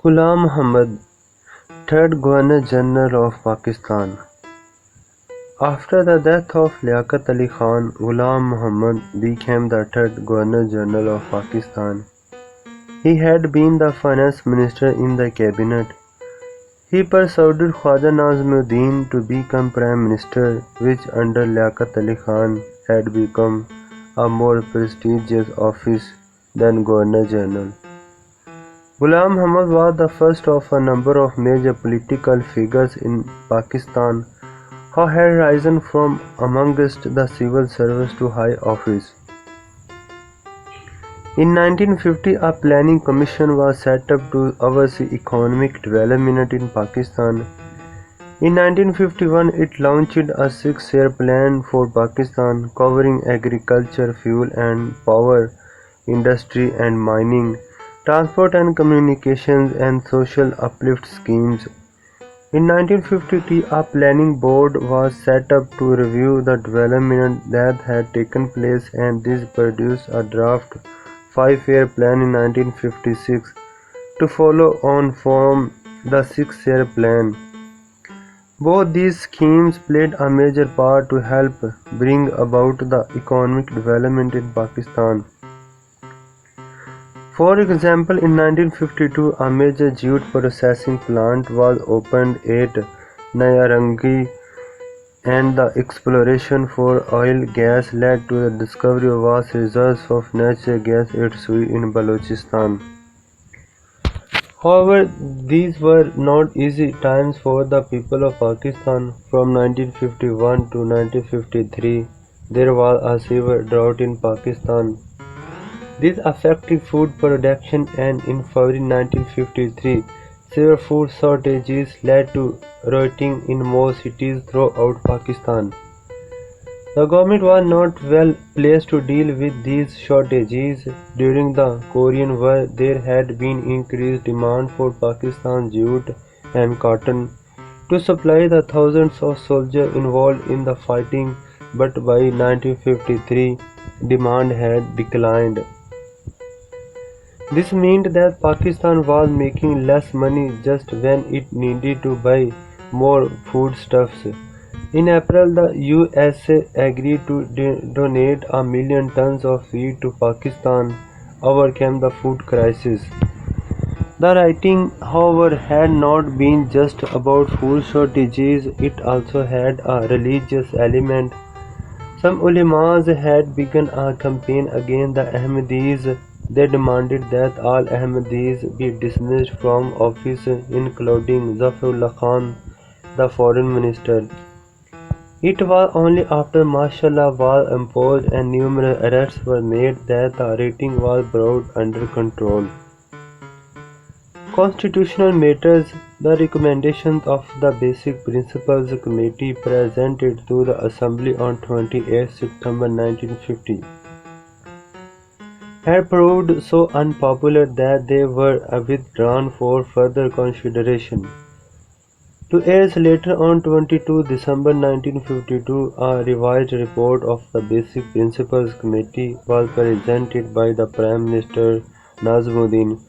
Ghulam Muhammad, third Governor General of Pakistan. After the death of Liaquat Ali Khan, Ghulam Muhammad became the third Governor General of Pakistan. He had been the finance minister in the cabinet. He persuaded Khwaja Nazimuddin to become prime minister, which under Liaquat Ali Khan had become a more prestigious office than Governor General. Ghulam Muhammad was the first of a number of major political figures in Pakistan who had risen from amongst the civil service to high office. In 1950, a planning commission was set up to oversee economic development in Pakistan. In 1951, it launched a 6-year plan for Pakistan covering agriculture, fuel and power, industry and mining, transport and communications, and social uplift schemes. In 1953, a planning board was set up to review the development that had taken place, and this produced a draft 5-year plan in 1956 to follow on from the 6-year plan. Both these schemes played a major part to help bring about the economic development in Pakistan. For example, in 1952, a major jute processing plant was opened at Nayarangi, and the exploration for oil gas led to the discovery of vast reserves of natural gas at Sui in Balochistan. However, these were not easy times for the people of Pakistan. From 1951 to 1953, there was a severe drought in Pakistan. This affected food production, and in February 1953, severe food shortages led to rioting in most cities throughout Pakistan. The government was not well placed to deal with these shortages. During the Korean War, there had been increased demand for Pakistan's jute and cotton to supply the thousands of soldiers involved in the fighting, but by 1953, demand had declined. This meant that Pakistan was making less money just when it needed to buy more foodstuffs. In April, the USA agreed to donate 1 million tons of wheat to Pakistan to overcome the food crisis. The writing, however, had not been just about food shortages, it also had a religious element. Some ulamas had begun a campaign against the Ahmadis. They demanded that all Ahmadis be dismissed from office, including Zafarullah Khan, the foreign minister. It was only after martial law was imposed and numerous arrests were made that the rating was brought under control. Constitutional matters. The recommendations of the Basic Principles Committee presented to the Assembly on 28 September 1950 had proved so unpopular that they were withdrawn for further consideration. 2 years later, on 22 December 1952, a revised report of the Basic Principles Committee was presented by the Prime Minister Nazimuddin.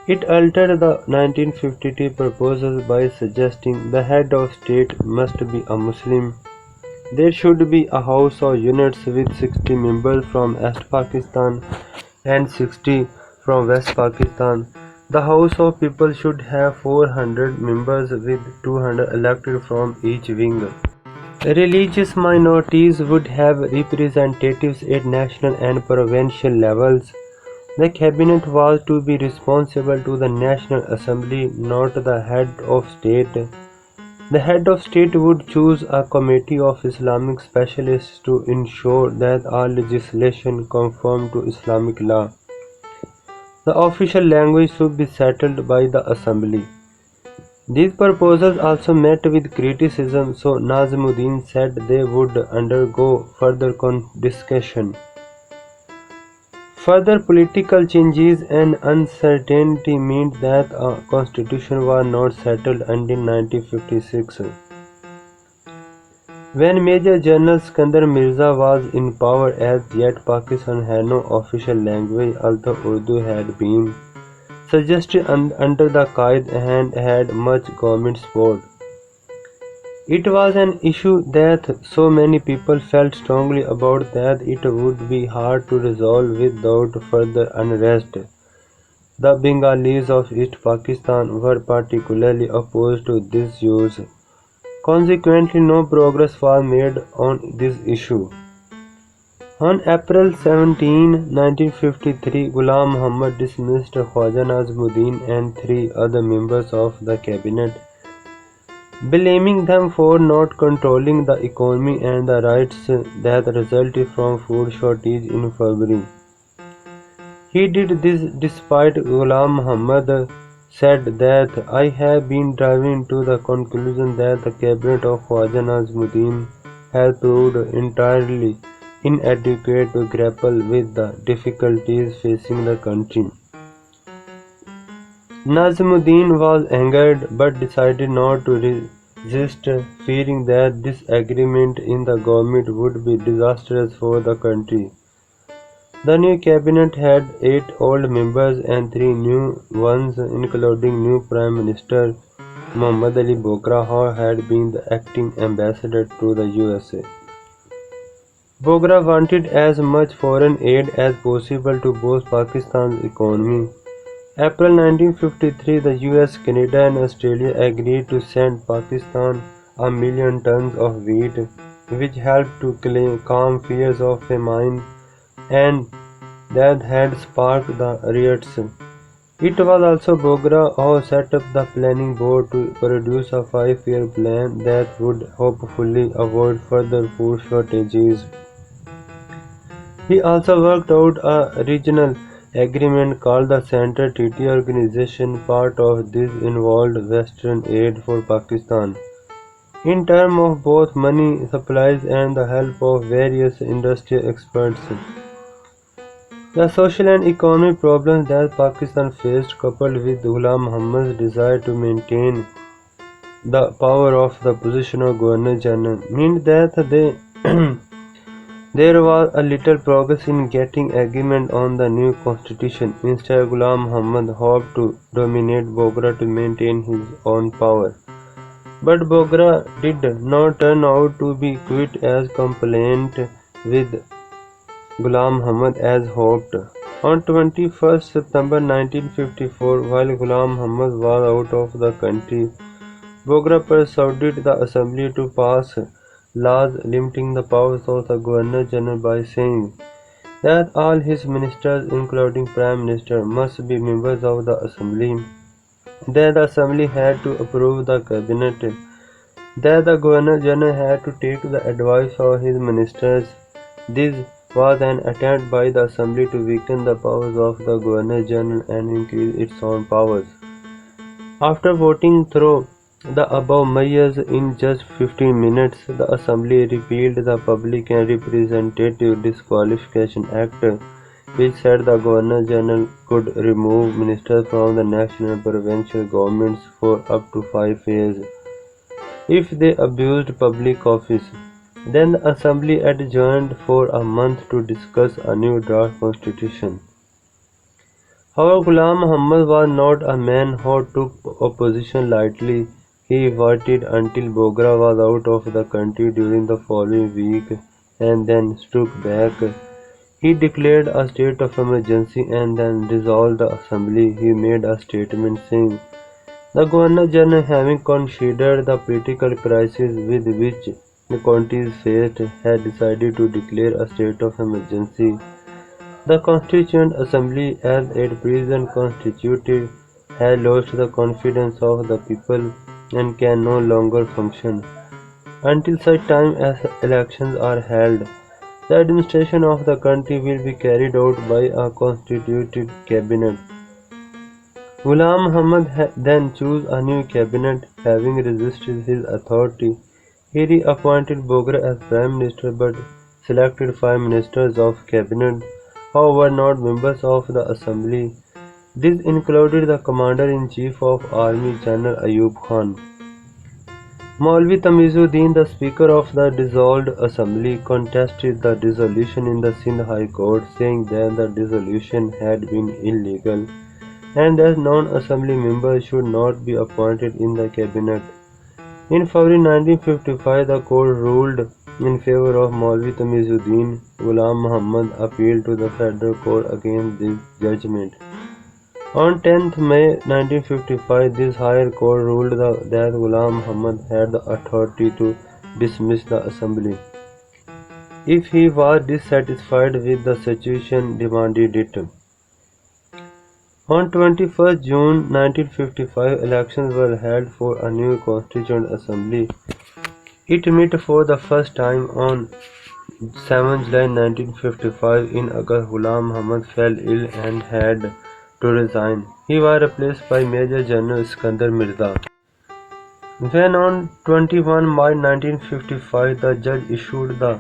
It altered the 1952 proposal by suggesting the head of state must be a Muslim. There should be a House of Units with 60 members from East Pakistan and 60 from West Pakistan. The House of People should have 400 members with 200 elected from each wing. Religious minorities would have representatives at national and provincial levels. The cabinet was to be responsible to the National Assembly, not the head of state. The head of state would choose a committee of Islamic specialists to ensure that all legislation conformed to Islamic law. The official language should be settled by the Assembly. These proposals also met with criticism, so Nazimuddin said they would undergo further discussion. Further political changes and uncertainty meant that a constitution was not settled until 1956. When Major General Sikandar Mirza was in power, as yet Pakistan had no official language, although Urdu had been suggested under the Qaid and had much government support. It was an issue that so many people felt strongly about that it would be hard to resolve without further unrest. The Bengalis of East Pakistan were particularly opposed to this use. Consequently, no progress was made on this issue. On April 17, 1953, Ghulam Muhammad dismissed Khwaja Nazimuddin and three other members of the cabinet, blaming them for not controlling the economy and the riots that resulted from food shortage in February. He did this despite Ghulam Muhammad said that I have been driving to the conclusion that the cabinet of Khwaja Nazimuddin has proved entirely inadequate to grapple with the difficulties facing the country. Nazimuddin was angered but decided not to resist, fearing that disagreement in the government would be disastrous for the country. The new cabinet had 8 old members and 3 new ones, including new Prime Minister Muhammad Ali Bogra, who had been the acting ambassador to the USA. Bogra wanted as much foreign aid as possible to boost Pakistan's economy. April 1953, the US, Canada and Australia agreed to send Pakistan 1,000,000 tons of wheat, which helped to calm fears of famine and that had sparked the riots. It was also Bogra who set up the planning board to produce a 5-year plan that would hopefully avoid further food shortages. He also worked out a regional agreement called the Central Treaty Organization. Part of this involved Western aid for Pakistan, in terms of both money supplies and the help of various industry experts. The social and economic problems that Pakistan faced, coupled with Ghulam Muhammad's desire to maintain the power of the position of Governor General, meant that there was a little progress in getting agreement on the new constitution. Instead, Ghulam Muhammad hoped to dominate Bogra to maintain his own power. But Bogra did not turn out to be quite as compliant with Ghulam Muhammad as hoped. On 21st September 1954, while Ghulam Muhammad was out of the country, Bogra persuaded the assembly to pass laws limiting the powers of the Governor General by saying that all his ministers, including Prime Minister, must be members of the assembly, that the assembly had to approve the cabinet, that the Governor General had to take the advice of his ministers. This was an attempt by the assembly to weaken the powers of the Governor General and increase its own powers. After voting through the above measures in just 15 minutes, the Assembly repealed the Public and Representative Disqualification Act, which said the Governor General could remove ministers from the national and provincial governments for up to 5 years if they abused public office. Then the Assembly adjourned for a month to discuss a new draft constitution. However, Ghulam Muhammad was not a man who took opposition lightly. He waited until Bogra was out of the country during the following week and then struck back. He declared a state of emergency and then dissolved the assembly. He made a statement saying, the Governor General, having considered the political crisis with which the country is faced, had decided to declare a state of emergency. The Constituent Assembly, as at present constituted, has lost the confidence of the people and can no longer function. Until such time as elections are held, the administration of the country will be carried out by a constituted cabinet. Ghulam Muhammad then chose a new cabinet. Having resisted his authority, he reappointed Bogra as Prime Minister but selected 5 ministers of cabinet who were not members of the assembly. This included the Commander-in-Chief of Army General Ayub Khan. Maulvi Tamizuddin, the Speaker of the dissolved assembly, contested the dissolution in the Sindh High Court, saying that the dissolution had been illegal. and that non-assembly members should not be appointed in the cabinet. In February 1955, the court ruled in favor of Maulvi Tamizuddin. Ghulam Muhammad appealed to the federal court against this judgment. On 10th May 1955, this higher court ruled that Ghulam Muhammad had the authority to dismiss the assembly if he was dissatisfied with the situation demanded it. On 21st June 1955, elections were held for a new Constituent Assembly. It met for the first time on 7 July 1955. In August, Ghulam Muhammad fell ill and had to resign. He was replaced by Major General Iskandar Mirza. When on 21 March 1955 the judge issued the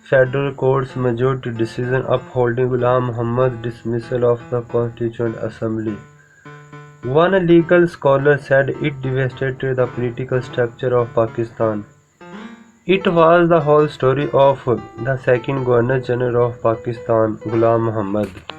federal court's majority decision upholding Ghulam Muhammad's dismissal of the Constituent Assembly, one legal scholar said it devastated the political structure of Pakistan. It was the whole story of the second Governor General of Pakistan, Ghulam Muhammad.